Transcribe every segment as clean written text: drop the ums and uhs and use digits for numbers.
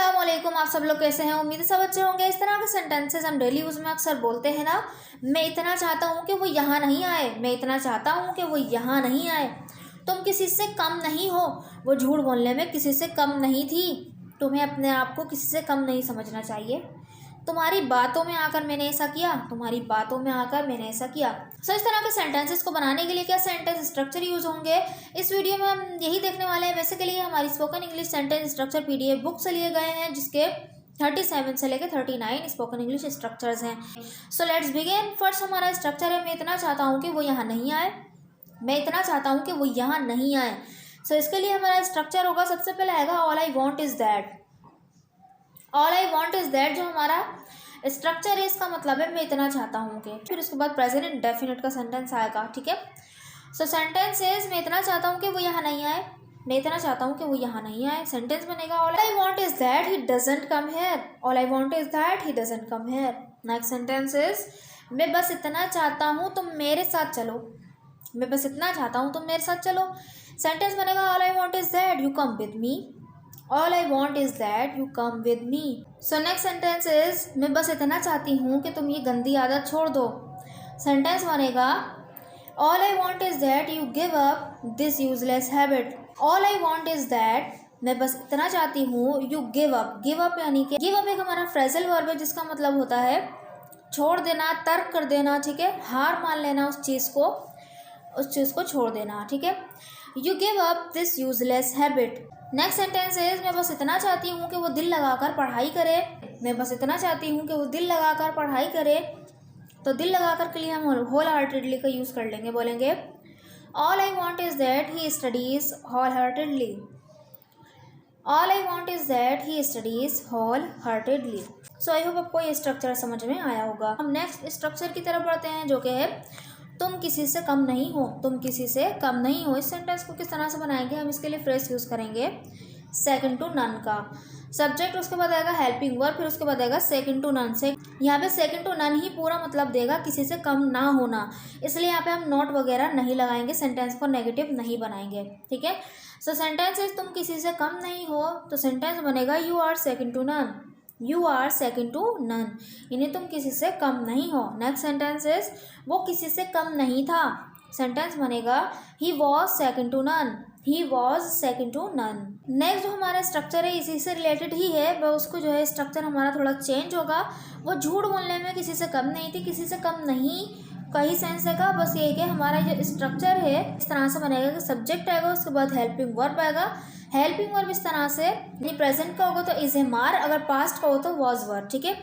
अस्सलाम वालेकुम। आप सब लोग कैसे हैं? उम्मीद है सब अच्छे होंगे। इस तरह के सेंटेंसेस हम डेली यूज़ में अक्सर बोलते हैं ना। मैं इतना चाहता हूँ कि वो यहाँ नहीं आए, मैं इतना चाहता हूँ कि वो यहाँ नहीं आए। तुम किसी से कम नहीं हो। वो झूठ बोलने में किसी से कम नहीं थी। तुम्हें अपने आप को किसी से कम नहीं समझना चाहिए। तुम्हारी बातों में आकर मैंने ऐसा किया, तुम्हारी बातों में आकर मैंने ऐसा किया। इस तरह के सेंटेंसेस को बनाने के लिए क्या सेंटेंस स्ट्रक्चर यूज होंगे, इस वीडियो में हम यही देखने वाले हैं। वैसे के लिए हमारी spoken English sentence structure PDF book से लिए गए हैं, जिसके 37 से लेकर 39 स्पोकन इंग्लिश स्ट्रक्चर्स हैं। So let's begin. फर्स्ट हमारा स्ट्रक्चर है, मैं इतना चाहता हूँ कि वो यहाँ नहीं आए। मैं इतना चाहता हूँ कि वो यहाँ नहीं आए। सो इसके लिए हमारा स्ट्रक्चर होगा, सबसे पहले आएगा all I want is that. All I want is that जो हमारा स्ट्रक्चर है, इसका मतलब है मैं इतना चाहता हूँ कि। फिर उसके बाद प्रेजेंट इंडेफिनिट का सेंटेंस आएगा, ठीक है। सो सेंटेंस इज मैं इतना चाहता हूँ कि वो यहाँ नहीं आए, मैं इतना चाहता हूँ कि वो यहाँ नहीं आए। सेंटेंस बनेगा all I want is that he doesn't come here. All I want is that he doesn't come here. Next sentence is मैं बस इतना चाहता हूँ तुम मेरे साथ चलो। मैं बस इतना चाहता हूँ तुम मेरे साथ चलो। सेंटेंस बनेगा all I want is that you come with me. All I want is that you come with me. So next sentence is मैं बस इतना चाहती हूँ कि तुम ये गंदी आदत छोड़ दो। सेंटेंस बनेगा All I want is that you give up this useless habit. All I want is that मैं बस इतना चाहती हूँ you give up. Give up यानी कि give up एक हमारा फ्रेजल वर्ब है, जिसका मतलब होता है छोड़ देना, तर्क कर देना, ठीक है, हार मान लेना, उस चीज़ को छोड़ देना, ठीक है। You give up this useless habit. Next sentence is मैं बस इतना चाहती हूँ कि वो दिल लगाकर पढ़ाई करे। मैं बस इतना चाहती हूँ कि वो दिल लगाकर पढ़ाई करे। तो दिल लगाकर के लिए हम होल हार्टेडली का यूज़ कर लेंगे, बोलेंगे all I want is that he studies wholeheartedly. All I want is that he studies wholeheartedly. So I hope आपको ये स्ट्रक्चर समझ में आया होगा। हम नेक्स्ट स्ट्रक्चर की तरफ बढ़ते हैं, जो कि है तुम किसी से कम नहीं हो। तुम किसी से कम नहीं हो। इस सेंटेंस को किस तरह से बनाएंगे, हम इसके लिए फ्रेज यूज़ करेंगे सेकंड टू नन का। सब्जेक्ट, उसके बाद आएगा हेल्पिंग वर्ब, फिर उसके बाद आएगा सेकंड टू नन से। यहाँ पे सेकंड टू नन ही पूरा मतलब देगा किसी से कम ना होना, इसलिए यहाँ पे हम नॉट वगैरह नहीं लगाएंगे, सेंटेंस को नेगेटिव नहीं बनाएंगे, ठीक है। सो सेंटेंस इज तुम किसी से कम नहीं हो, तो सेंटेंस बनेगा you are second to none. You are second to none, यानी तुम किसी से कम नहीं हो। नेक्स्ट सेंटेंस इज वो किसी से कम नहीं था। सेंटेंस बनेगा he was second to none. He was second to none. Next जो हमारा स्ट्रक्चर है इसी से रिलेटेड ही है, वह उसको जो है स्ट्रक्चर हमारा थोड़ा चेंज होगा। वो झूठ बोलने में किसी से कम नहीं थी, किसी से कम नहीं कहीं सेंस है का, बस ये है कि हमारा जो स्ट्रक्चर है इस तरह से बनेगा कि सब्जेक्ट आएगा, उसके बाद हेल्पिंग वर्ब आएगा। हेल्पिंग वर्ब इस तरह से, यानी प्रेजेंट का होगा तो इज ए मार, अगर पास्ट का हो तो वॉज वर्ब, ठीक है।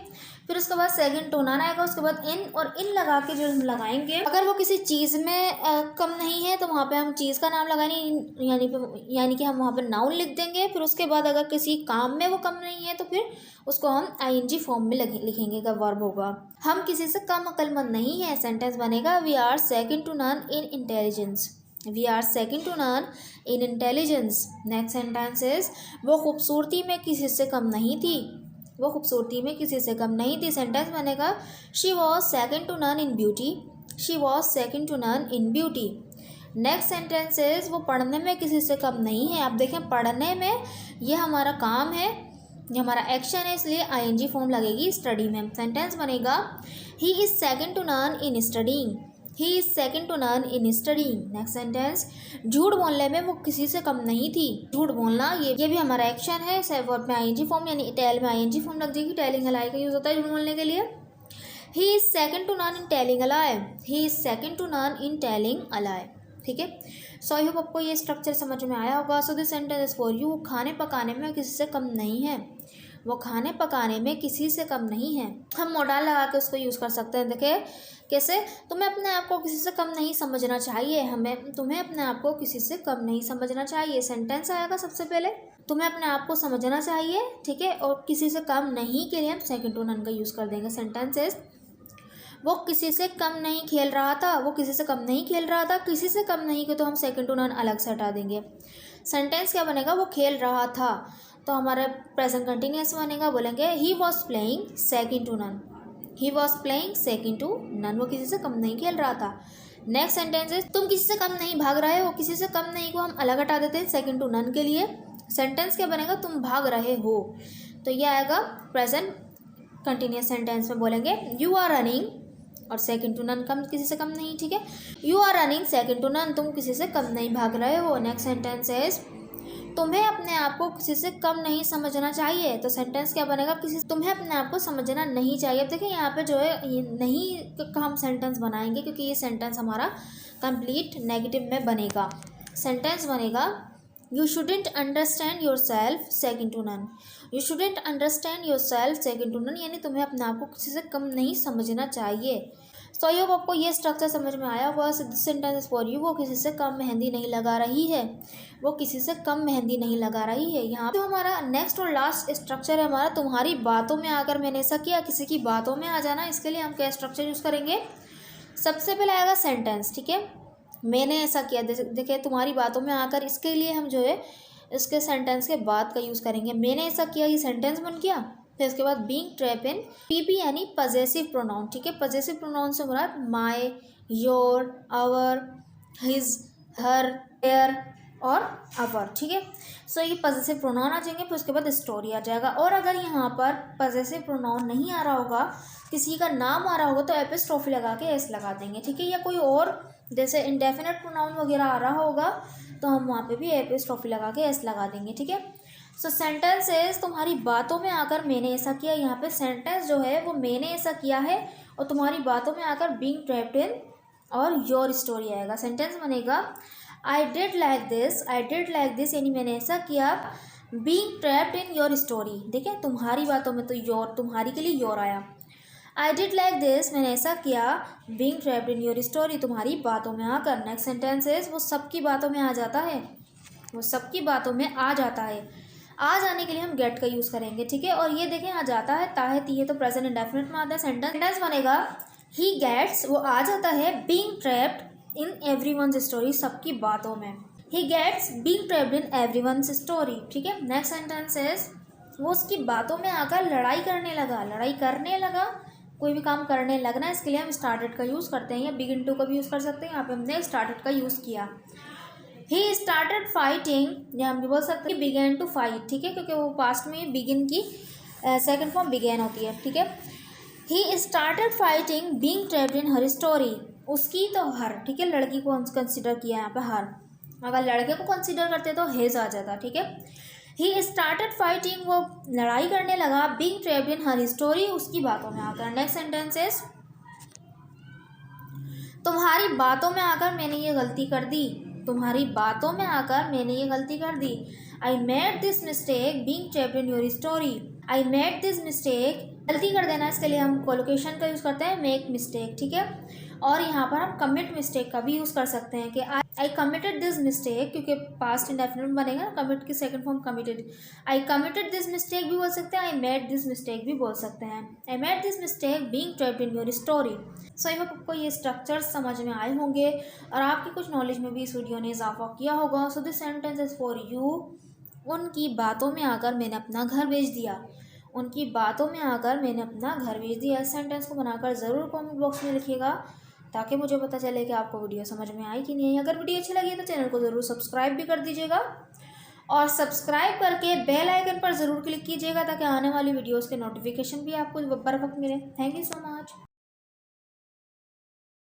फिर उसके बाद सेकंड टू नन आएगा, उसके बाद इन, और इन लगा के जो हम लगाएंगे, अगर वो किसी चीज़ में कम नहीं है तो वहाँ पे हम चीज़ का नाम लगाएंगे, यानी कि हम वहाँ पे नाउन लिख देंगे। फिर उसके बाद अगर किसी काम में वो कम नहीं है तो फिर उसको हम आईएनजी फॉर्म में लिखेंगे का वर्ब होगा। हम किसी से कम अक्लमंद नहीं है। सेंटेंस बनेगा we are second to none in intelligence. We are second to none in intelligence. Next sentence is वो खूबसूरती में किसी से कम नहीं थी। वो खूबसूरती में किसी से कम नहीं थी। सेंटेंस बनेगा she was second to none in beauty. She was second to none in beauty. Next sentence is वो पढ़ने में किसी से कम नहीं है। आप देखें पढ़ने में ये हमारा काम है, ये हमारा एक्शन है, इसलिए आईएनजी फॉर्म लगेगी स्टडी में। सेंटेंस बनेगा he is second to none in studying. He is second to none in studying. Next sentence झूठ बोलने में वो किसी से कम नहीं थी। झूठ बोलना ये भी हमारा एक्शन है, वर्ब में आईएनजी फॉर्म, यानी टेल में आईएनजी फॉर्म लग जाएगी। टेलिंग अ लाई का यूज होता है झूठ बोलने के लिए। He is second to none in telling a lie. He is second to none in telling a lie, ठीक है। सो आई होप आपको ये स्ट्रक्चर समझ में आया होगा। So this sentence is for you. खाने पकाने में किसी से कम नहीं है। वो खाने पकाने में किसी से कम नहीं है। हम मोडाल लगा के उसको यूज़ कर सकते हैं। देखिए कैसे, तुम्हें अपने आप को किसी से कम नहीं समझना चाहिए। तुम्हें अपने आप को किसी से कम नहीं समझना चाहिए। सेंटेंस आएगा सबसे पहले, तुम्हें अपने आप को समझना चाहिए, ठीक है, और किसी से कम नहीं के लिए हम सेकंड टू नन का यूज़ कर देंगे। सेंटेंस इज वो किसी से कम नहीं खेल रहा था। वो किसी से कम नहीं खेल रहा था। किसी से कम नहीं के तो हम सेकंड टू नन अलग से हटा देंगे। सेंटेंस क्या बनेगा, वो खेल रहा था, तो हमारा प्रेजेंट कंटिन्यूअस बनेगा, बोलेंगे he was playing second to none. He was playing second to none. वो किसी से कम नहीं खेल रहा था। नेक्स्ट सेंटेंस इज तुम किसी से कम नहीं भाग रहे हो। किसी से कम नहीं को हम अलग हटा देते हैं सेकंड टू नन के लिए। सेंटेंस क्या बनेगा, तुम भाग रहे हो। तो ये आएगा प्रेजेंट कंटिन्यूस सेंटेंस में बोलेंगे यू आर रनिंग और सेकंड टू नन, कम किसी से कम नहीं, ठीक है। You are running second to none, तुम किसी से कम नहीं भाग रहे हो। नेक्स्ट सेंटेंस इज तुम्हें अपने आप को किसी से कम नहीं समझना चाहिए। तो सेंटेंस क्या बनेगा, तुम्हें अपने आप को समझना नहीं चाहिए। अब देखिए यहाँ पे जो है ये नहीं का हम सेंटेंस बनाएंगे क्योंकि ये सेंटेंस हमारा कंप्लीट नेगेटिव में बनेगा। सेंटेंस बनेगा you shouldn't understand yourself second to none. You shouldn't understand yourself second to none, यानी तुम्हें अपने आप को किसी से कम नहीं समझना चाहिए। सो आई होप आपको ये स्ट्रक्चर समझ में आया होगा। सेंटेंस फॉर यू, वो किसी से कम मेहंदी नहीं लगा रही है, वो किसी से कम मेहंदी नहीं लगा रही है। यहाँ पे हमारा नेक्स्ट और लास्ट स्ट्रक्चर है हमारा तुम्हारी बातों में आकर मैंने ऐसा किया, किसी की बातों में आ जाना। इसके लिए हम क्या स्ट्रक्चर यूज़ करेंगे, सबसे पहले आएगा सेंटेंस, ठीक है, मैंने ऐसा किया। देखिए तुम्हारी बातों में आकर, इसके लिए हम जो है इसके सेंटेंस के बाद का यूज़ करेंगे। मैंने ऐसा किया, ये सेंटेंस बन गया। फिर इसके बाद बीइंग ट्रैप इन पीपी यानी पजेसिव प्रोनाउन, ठीक है। पजेसिव प्रोनाउन से मुराद my, your, our, his, her, their और अवर, ठीक है। सो ये पजेसिव प्रोनाउन आ जाएंगे। फिर उसके बाद स्टोरी आ जाएगा। और अगर यहाँ पर पजेसिव प्रोनाउन नहीं आ रहा होगा, किसी का नाम आ रहा होगा, तो एपिस्ट्रोफी लगा के एस लगा देंगे, ठीक है। या कोई और जैसे इंडेफिनेट प्रोनाउन वगैरह आ रहा होगा तो हम वहाँ पे भी एपिस्ट्रोफी लगा के एस लगा देंगे, ठीक है। सो सेंटेंस इज तुम्हारी बातों में आकर मैंने ऐसा किया। यहाँ पे सेंटेंस जो है वो मैंने ऐसा किया है और तुम्हारी बातों में आकर बीइंग ट्रैप्ड इन और योर स्टोरी आएगा। सेंटेंस बनेगा I did like this, I did like this यानी मैंने ऐसा किया। Being trapped in your story, देखिए तुम्हारी बातों में तो योर, तुम्हारी के लिए योर आया। आई डिड लाइक दिस, मैंने ऐसा किया। Being trapped in your story, तुम्हारी बातों में आकर। नेक्स्ट सेंटेंस इज वो सबकी बातों में आ जाता है, वो सबकी बातों में आ जाता है। आ जाने के लिए हम गेट का यूज़ करेंगे, ठीक है। और ये देखें आ जाता है, ता है, ती है, तो प्रेजेंट इंडेफिनिट में आता है। सेंटेंस बनेगा ही गेट्स, वो आ जाता है। Being trapped in everyone's story, सबकी बातों में। He gets being trapped in everyone's story, ठीक है। नेक्स्ट सेंटेंस इज वो उसकी बातों में आकर लड़ाई करने लगा, लड़ाई करने लगा। कोई भी काम करने लगना, इसके लिए हम स्टार्टेड का यूज़ करते हैं या बिगिन टू का भी यूज़ कर सकते हैं। यहाँ पे हमने स्टार्टेड का यूज़ किया। ही स्टार्टेड फाइटिंग, या हम भी बोल सकते हैं बिगेन टू फाइट, ठीक है, क्योंकि वो पास्ट में बिगिन की सेकंड फॉर्म बिगेन होती है, ठीक है। He started fighting being trapped in her story, उसकी तो हर, ठीक है, लड़की को कंसिडर किया यहाँ पे हर। अगर लड़के को कंसिडर करते तो हेज आ जाता, ठीक है। ही स्टार्टेड फाइटिंग, वो लड़ाई करने लगा। बीइंग ट्रैप्ड इन हर स्टोरी, उसकी बातों में आकर। नेक्स्ट सेंटेंस इज तुम्हारी बातों में आकर मैंने ये गलती कर दी, तुम्हारी बातों में आकर मैंने ये गलती कर दी। I made this mistake being trapped in your story, I made this mistake, गलती कर देना, इसके लिए हम कोलोकेशन का यूज़ करते हैं, मेक मिस्टेक, ठीक है। और यहाँ पर हम कमिट मिस्टेक का भी यूज़ कर सकते हैं कि आई कमिटेड दिस मिस्टेक, क्योंकि पास्ट इंडेफिनिट बनेगा ना, कमिट की second form committed. I committed this mistake भी बोल सकते हैं, आई मेड दिस मिस्टेक भी बोल सकते हैं। आई made this mistake being trapped in your story. So I hope आपको ये स्ट्रक्चर्स समझ में आए होंगे और आपकी कुछ नॉलेज में भी इस वीडियो ने इजाफा किया होगा। So this sentence is for you, उनकी बातों में आकर मैंने अपना घर बेच दिया, उनकी बातों में आकर मैंने अपना घर बेच दिया। इस सेंटेंस को बनाकर ज़रूर कमेंट बॉक्स में लिखिएगा ताकि मुझे पता चले कि आपको वीडियो समझ में आई कि नहीं। अगर वीडियो अच्छी लगी तो चैनल को ज़रूर सब्सक्राइब भी कर दीजिएगा और सब्सक्राइब करके बेल आइकन पर ज़रूर क्लिक कीजिएगा ताकि आने वाली वीडियोज़ के नोटिफिकेशन भी आपको बर वक्त मिले। Thank you so much.